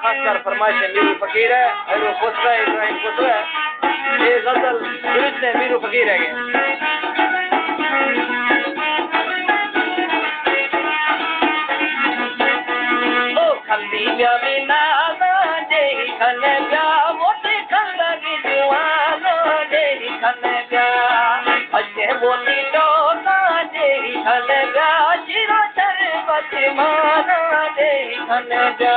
खासकर फरमाइश है मीरू फकीर है और खुश है इब्राहिम खुश है ये गजल दुरुस्त है मीरू फकीर है ओ खंदी बिना दे खन जा वो खन लगी जुआनो दे खन जा अजे बोली तो दे खन जा चिरो शरबत माना दे खन जा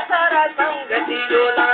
सारा संग दी जोला